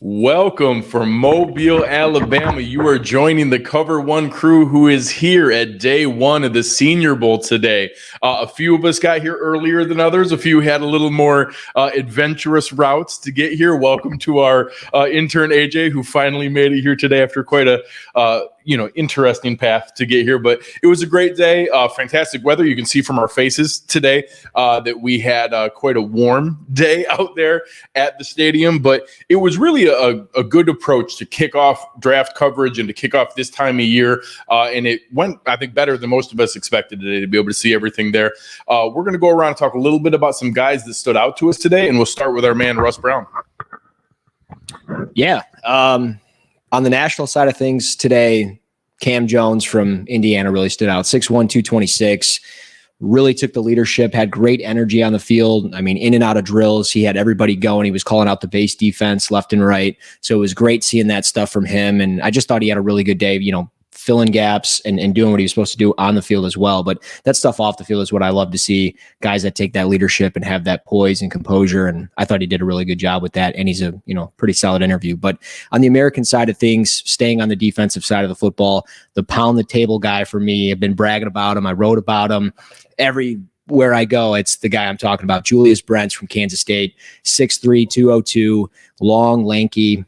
Welcome from Mobile, Alabama. You are joining the Cover One crew who is here at day one of the Senior Bowl today. A few of us got here earlier than others. A few had a little more adventurous routes to get here. Welcome to our intern, Ajay, who finally made it here today after quite a interesting path to get here. But it was a great day. Fantastic weather. You can see from our faces today that we had quite a warm day out there at the stadium. But it was really a good approach to kick off draft coverage and to kick off this time of year. And it went, I think, better than most of us expected today to be able to see everything there. We're going to go around and talk a little bit about some guys that stood out to us today. And we'll start with our man, Russ Brown. Yeah. On the national side of things today, Cam Jones from Indiana really stood out. 6'1", 226. Really took the leadership, had great energy on the field. I mean, in and out of drills, he had everybody going. He was calling out the base defense left and right. So it was great seeing that stuff from him. And I just thought he had a really good day, filling gaps and doing what he was supposed to do on the field as well. But that stuff off the field is what I love to see, guys that take that leadership and have that poise and composure. And I thought he did a really good job with that. And he's a, pretty solid interview. But on the American side of things, staying on the defensive side of the football, the pound the table guy for me, I've been bragging about him. I wrote about him everywhere I go. It's the guy I'm talking about, Julius Brents from Kansas State, 6'3", 202, long, lanky,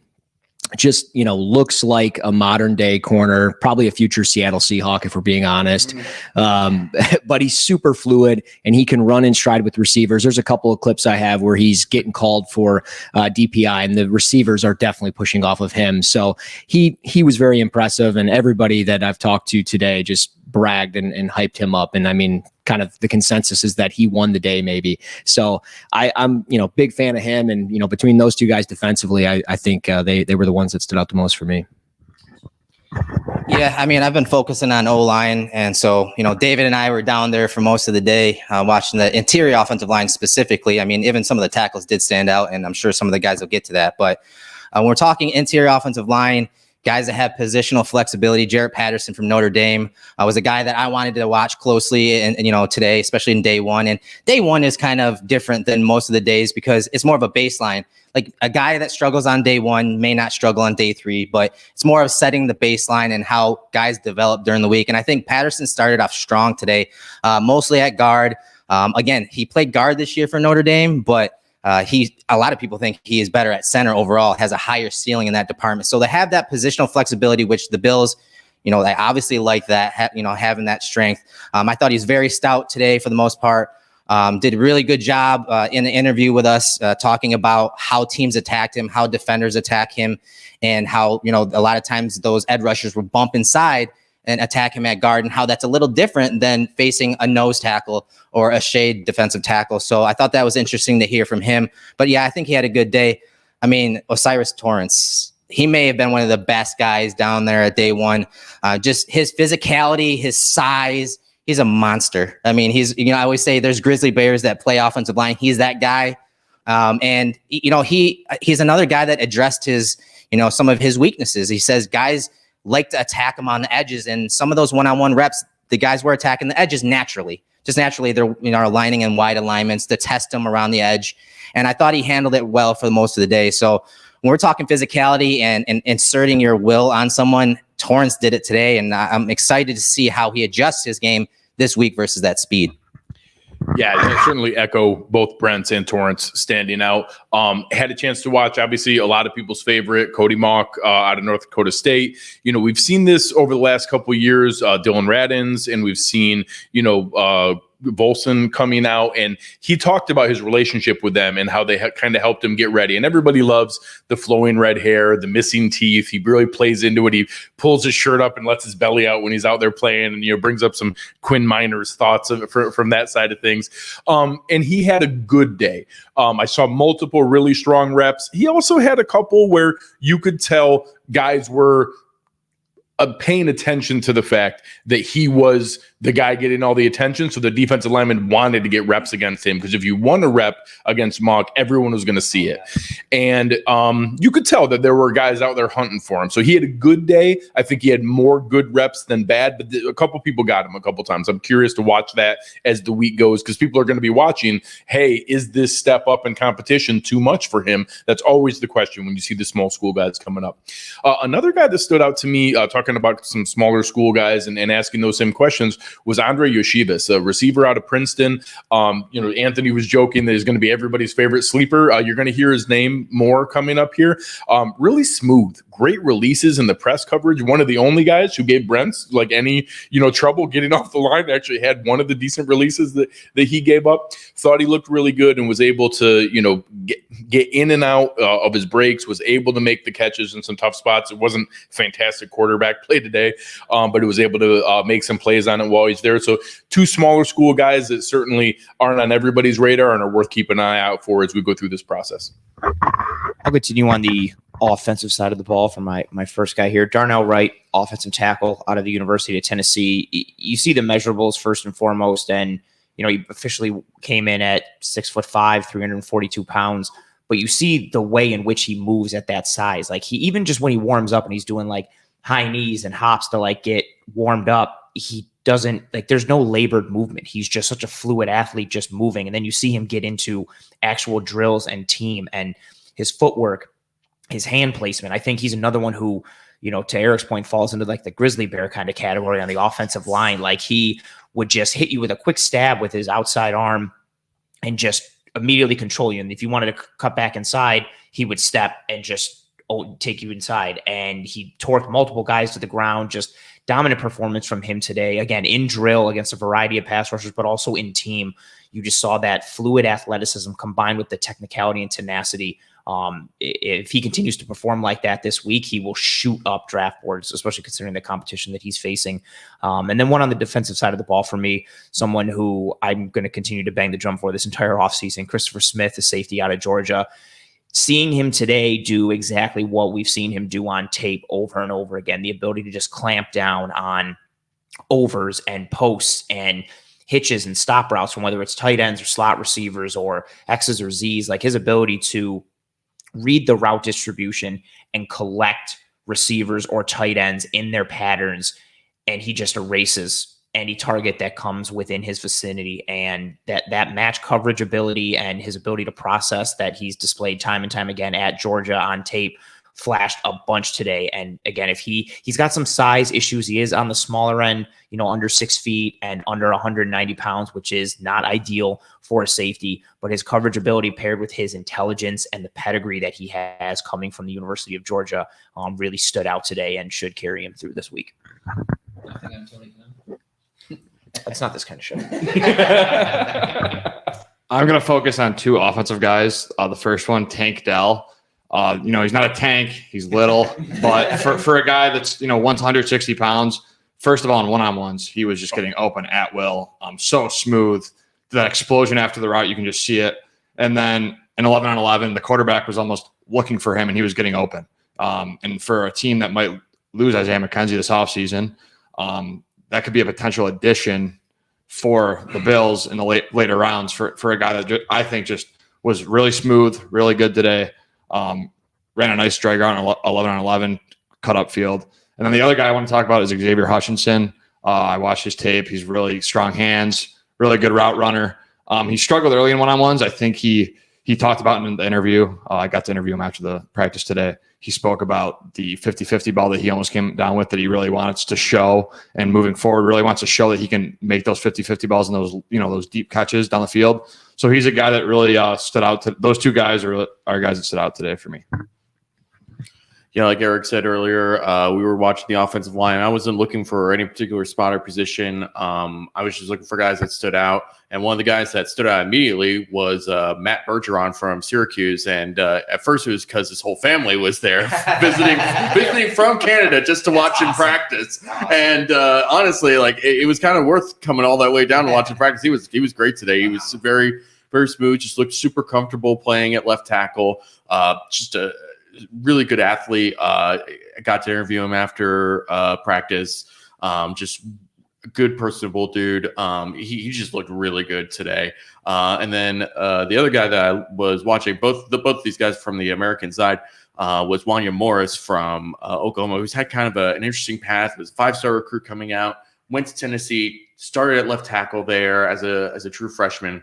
just, looks like a modern day corner, probably a future Seattle Seahawk, if we're being honest. But he's super fluid and he can run in stride with receivers. There's a couple of clips I have where he's getting called for DPI and the receivers are definitely pushing off of him. So he was very impressive, and everybody that I've talked to today just bragged and hyped him up. And I mean, kind of the consensus is that he won the day maybe. So I'm, big fan of him. And, between those two guys defensively, I think they were the ones that stood out the most for me. Yeah, I mean, I've been focusing on O-line. And so, David and I were down there for most of the day watching the interior offensive line specifically. I mean, even some of the tackles did stand out, and I'm sure some of the guys will get to that. But when we're talking interior offensive line, guys that have positional flexibility, Jarrett Patterson from Notre Dame was a guy that I wanted to watch closely and today, especially in day one. And day one is kind of different than most of the days because it's more of a baseline. Like a guy that struggles on day one may not struggle on day three, but it's more of setting the baseline and how guys develop during the week. And I think Patterson started off strong today, mostly at guard. Again, he played guard this year for Notre Dame, but a lot of people think he is better at center overall, has a higher ceiling in that department. So they have that positional flexibility, which the Bills, they obviously like that, having that strength. I thought he was very stout today for the most part. Did a really good job in the interview with us talking about how teams attacked him, how defenders attack him, and how, a lot of times those edge rushers will bump inside and attack him at guard, and how that's a little different than facing a nose tackle or a shade defensive tackle. So I thought that was interesting to hear from him. But yeah, I think he had a good day. I mean, Torrance, he may have been one of the best guys down there at day one. Just his physicality, his size, he's a monster. I mean, he's, I always say there's grizzly bears that play offensive line. He's that guy. And he's another guy that addressed his, some of his weaknesses. He says guys like to attack him on the edges, and some of those one-on-one reps, the guys were attacking the edges naturally. Just naturally, they're aligning in wide alignments to test him around the edge. And I thought he handled it well for most of the day. So when we're talking physicality and inserting your will on someone, Torrance did it today, and I'm excited to see how he adjusts his game this week versus that speed. Yeah, I certainly echo both Brents and Torrance standing out. Had a chance to watch, obviously, a lot of people's favorite, Cody Mauch out of North Dakota State. We've seen this over the last couple of years, Dylan Radins, and we've seen, Volson coming out, and he talked about his relationship with them and how they kind of helped him get ready. And everybody loves the flowing red hair, the missing teeth. He really plays into it. He pulls his shirt up and lets his belly out when he's out there playing, and brings up some Quinn Miners thoughts from that side of things. And he had a good day. I saw multiple really strong reps. He also had a couple where you could tell guys were paying attention to the fact that he was the guy getting all the attention. So the defensive lineman wanted to get reps against him, because if you won a rep against Mauch, everyone was going to see it. And you could tell that there were guys out there hunting for him. So he had a good day. I think he had more good reps than bad, but a couple people got him a couple times. I'm curious to watch that as the week goes, because people are going to be watching, hey, is this step up in competition too much for him? That's always the question when you see the small school guys coming up. Another guy that stood out to me, talking about some smaller school guys and asking those same questions, was Andrei Iosivas, a receiver out of Princeton. Anthony was joking that he's going to be everybody's favorite sleeper. You're going to hear his name more coming up here. Really smooth, great releases in the press coverage. One of the only guys who gave Brents any trouble getting off the line. Actually had one of the decent releases that he gave up. Thought he looked really good and was able to get in and out of his breaks, was able to make the catches in some tough spots. It wasn't fantastic quarterback play today, but it was able to make some plays on it while he's there. So two smaller school guys that certainly aren't on everybody's radar and are worth keeping an eye out for as we go through this process. I'll continue on the offensive side of the ball for my first guy here. Darnell Wright, offensive tackle out of the University of Tennessee. You see the measurables first and foremost, and he officially came in at 6'5", 342 pounds. But you see the way in which he moves at that size. He even just when he warms up and he's doing high knees and hops to get warmed up, he doesn't there's no labored movement. He's just such a fluid athlete, just moving. And then you see him get into actual drills and team, and his footwork, his hand placement. I think he's another one who, to Erik's point, falls into the grizzly bear kind of category on the offensive line. He would just hit you with a quick stab with his outside arm and just immediately control you. And if you wanted to cut back inside, he would step and just take you inside. And he torqued multiple guys to the ground. Just dominant performance from him today. Again, in drill against a variety of pass rushers, but also in team. You just saw that fluid athleticism combined with the technicality and tenacity. If he continues to perform like that this week, he will shoot up draft boards, especially considering the competition that he's facing. And then one on the defensive side of the ball for me, someone who I'm going to continue to bang the drum for this entire offseason, Christopher Smith, the safety out of Georgia. Seeing him today do exactly what we've seen him do on tape over and over again, the ability to just clamp down on overs and posts and hitches and stop routes from whether it's tight ends or slot receivers or X's or Z's, his ability to read the route distribution and collect receivers or tight ends in their patterns. And he just erases any target that comes within his vicinity, and that match coverage ability and his ability to process that he's displayed time and time again at Georgia on tape flashed a bunch today. And again, if he's got some size issues, he is on the smaller end, under 6 feet and under 190 pounds, which is not ideal for a safety, but his coverage ability paired with his intelligence and the pedigree that he has coming from the University of Georgia really stood out today and should carry him through this week. That's not this kind of show. I'm going to focus on two offensive guys. The first one, Tank Dell. He's not a tank. He's little. But for a guy that's, 160 pounds, first of all, in one-on-ones, he was just getting open at will. So smooth. That explosion after the route, you can just see it. And then in 11-on-11, the quarterback was almost looking for him, and he was getting open. And for a team that might lose Isaiah McKenzie this offseason, that could be a potential addition for the Bills in the later rounds for a guy that I think just was really smooth, really good today. Ran a nice drag route on 11-on-11, cut up field. And then the other guy I want to talk about is Xavier Hutchinson. I watched his tape. He's really strong hands, really good route runner. He struggled early in one-on-ones. I think he talked about in the interview. I got to interview him after the practice today. He spoke about the 50-50 ball that he almost came down with that he really wants to show, and moving forward really wants to show that he can make those 50-50 balls and those, those deep catches down the field. So he's a guy that really stood out. Those two guys are guys that stood out today for me. Yeah, like Erik said earlier, we were watching the offensive line. I wasn't looking for any particular spot or position. I was just looking for guys that stood out. And one of the guys that stood out immediately was Matt Bergeron from Syracuse. And at first it was because his whole family was there visiting from Canada just to watch him practice. And honestly, it was kind of worth coming all that way down to watch him practice. He was great today. He was very, very smooth, just looked super comfortable playing at left tackle. Just a really good athlete. I got to interview him after practice. Just a good, personable dude. He just looked really good today. And then the other guy that I was watching, both of these guys from the American side, was Wanya Morris from Oklahoma, who's had kind of an interesting path. Was a 5-star recruit coming out, went to Tennessee, started at left tackle there as a true freshman.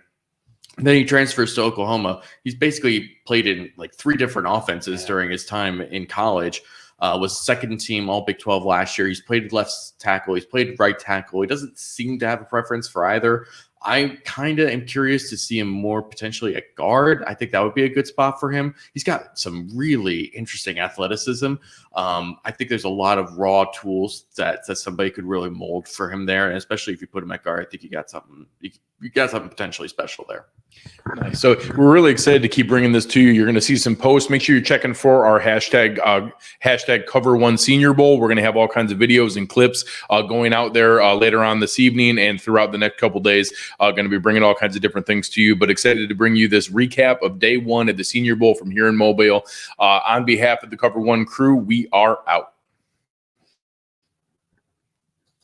Then he transfers to Oklahoma. He's basically played in like 3 different offenses during his time in college. Was second team All Big 12 last year. He's played left tackle. He's played right tackle. He doesn't seem to have a preference for either. I kind of am curious to see him more potentially at guard. I think that would be a good spot for him. He's got some really interesting athleticism. I think there's a lot of raw tools that somebody could really mold for him there, and especially if you put him at guard, I think you got something potentially special there. Nice. So we're really excited to keep bringing this to you. You're going to see some posts. Make sure you're checking for our hashtag Cover One Senior Bowl. We're going to have all kinds of videos and clips going out there later on this evening and throughout the next couple days. Going to be bringing all kinds of different things to you, but excited to bring you this recap of day 1 at the Senior Bowl from here in Mobile. On behalf of the Cover One crew, we are out.